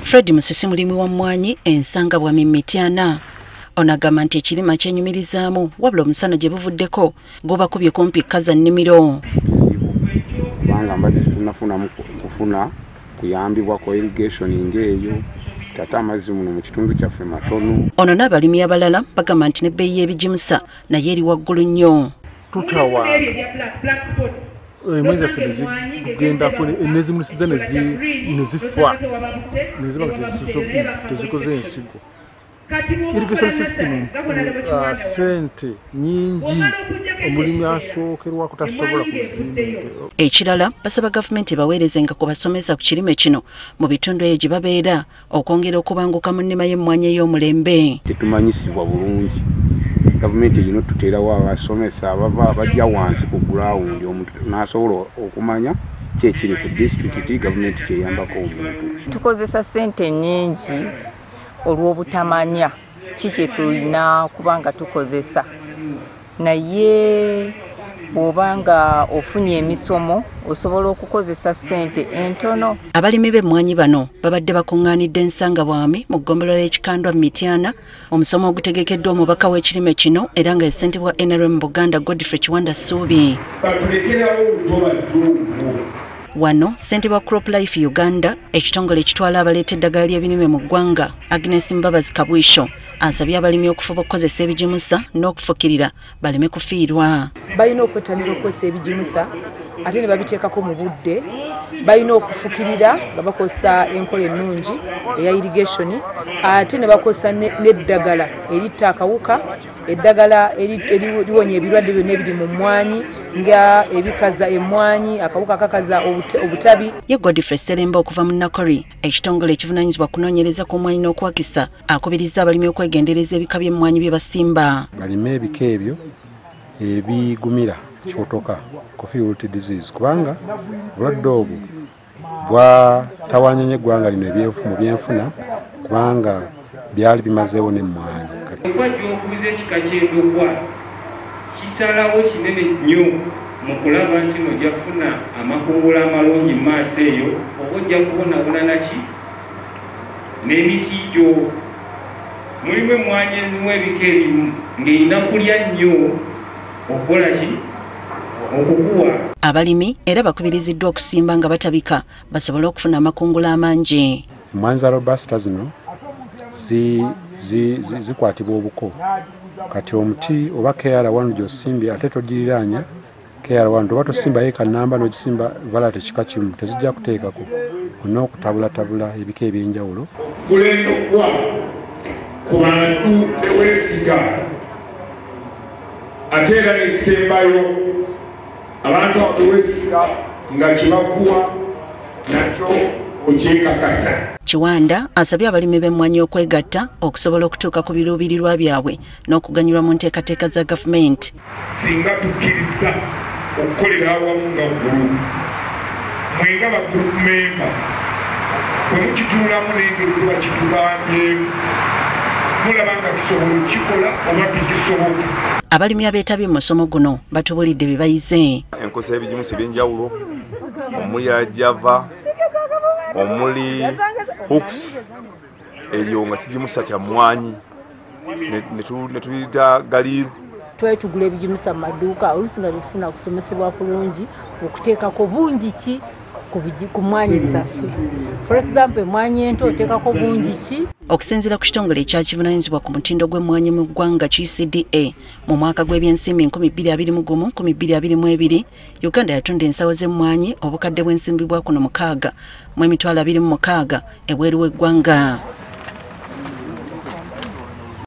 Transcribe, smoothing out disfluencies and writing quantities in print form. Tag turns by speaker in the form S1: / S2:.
S1: Fred Musisi mulimu wa mmwanyi ensanga bwa Mityana onagamba nti ekirima kyenyumirizaamu wabula omusana gye buvuddeko gubakubye kumpi kaza nnimiro.
S2: Kubanga mbadde tunafunamu kufuna kuyambibwa kwa irrigation ng'eyo tata amazzi muno mu kitundu kyaffe matono.
S1: Ono n'abalimi abalala bagamba nti n'ebbeeyi y'ebigimusa naye eri waggulu nnyo.
S3: Tutawa mwezi kugenda kule enezimusiza nezifwa neziba tezikoze ensigo. Irrigation system sente nyingi omulimi asookerwa kutasobola kuzimba.
S1: Ekirala basaba gavumenti baweerezenga ku basomesa ku kirime kino mu bitundu ebyo gye babeera okwongera okubanguka mu nnima y'emmwanyi ey'omulembe.
S2: Tetumanyisibwa bulungi. Gavumenti ino tuteerawo abasomesa abava abajja wansi ku ground omuntu n'asobola okumanya kyekiri ku disitulikiti gavumenti kyeyambako omuntu.
S4: Tukozesa ssente nnyingi olw'obutamanya kiki tulina kubanga tukozesa naye bw'obanga ofunye emisomo osobola okukozesa ssente entono.
S1: Abalimi b'emmwanyi bano babadde bakuŋŋaanidde ensanga bwami mu ggombolola y'ekikandwa Mityana omusomo ogutegekeddwa omubaka w'ekirime kino era nga yessentebwa NRM Buganda Godfrey Kiwanda Ssuubi. Wano ssentebwa Crop Life Uganda ekitongole ekitwala abaleeta eddagala ly'ebirime mu ggwanga Agnes Mbabazi Kabwisho asabye abalimi okufuba okukozesa ebigimusa n'okufukirira baleme kufiirwa.
S5: Balina okwettanira okukozesa ebigimusa ate ne babiteekako mu budde. Balina okufukirira nga bakozesa enkola ennungi eya irrigation ate ne bakozesa n'eddagala eritta akawuka eddagala eriwonya ebirwadde byonna ebiri mu mmwanyi nga ebikaza emmwanyi akawuka akakaza obutabi.
S1: Ye Godfrey Seremba okuva mu Nakori ekitongole ekivunaanyizibwa kunoonyereza ku mmwanyi n'okwakisa akubiriza abalimi okwegendereza ebika by'emmwanyi bye basimba.
S2: Balime ebika ebyo ebigumira kyotoka coffee wilt disease kubanga obulwadde obwo bwatawanya nnyo eggwanga lino mu byenfuna kubanga byali bimazeewo n'emmwanyi.
S6: Okubuza ekika ky'endokwa kitalawo kinene nnyo mu kulaba nti nojja kufuna amakungula amalungi mu maaso eyo oba ojja kubonabona naki n'emiti gyo. Mulimu emmwanyi ezimu ebika ebimu ng'erina kulya nnyo okukola ki okukuwa.
S1: Abalimi era bakubiriziddwa okusimba nga batabika basobole okufuna amakungula amangi.
S2: Emmwanyi za robasta zino zikwatibwa obuko kati omuti oba KR1 gy'osimbye ate togiriraanya KR1 oba tosimba yeeka namba n'ogisimba vala tekika kimu tezijja kuteekako olina okutabulatabula ebika ebyenjawulo.
S6: Kulendokwa ku bantu eweesiga ate era n'ekisembayo abantu eweesiga nga kibakuwa nakyo okyekakasa.
S1: Kiwanda asabye abalimi b'emmwanyi okwegatta okusobola okutuuka ku biruubirirwa byabwe n'okuganyulwa mu nteekateeka za gavumenti.
S6: Singa tukkiriza okukolera awamu nga ggulu mwenga bagurupu memba bwe mukituulamu n'engeri kuba kitugambyeemu mulaba nga kisobola okukikola oba tekisoboka.
S1: Abalimi abeetabye mu musomo guno batubulidde bye bayize.
S7: Enkozesa y'ebigimusa eby'enjawulo omuli ajava omuli hooks eryo nga kigimusa kya mmwanyi ne tuyita galiiru.
S5: Tugula ebigimusa mu maduuka oluusi nga tufuna kusomesebwa kulungi okuteekako bungi ki ku mmwanyi zaffe. For example emmwanyi ento oteekako bungi ki.
S1: Okusinziira ku kitongole ekyakivunaanyizibwa ku mutindo gw'emmwanyi mu ggwanga KCDA mu mwaka gw'ebyensimbi 2021-2022 Uganda yatunda ensawo z'emmwanyi obukadde bw'ensimbi bwa kuno 6 mu emitwalo 26 ebweru w'eggwanga.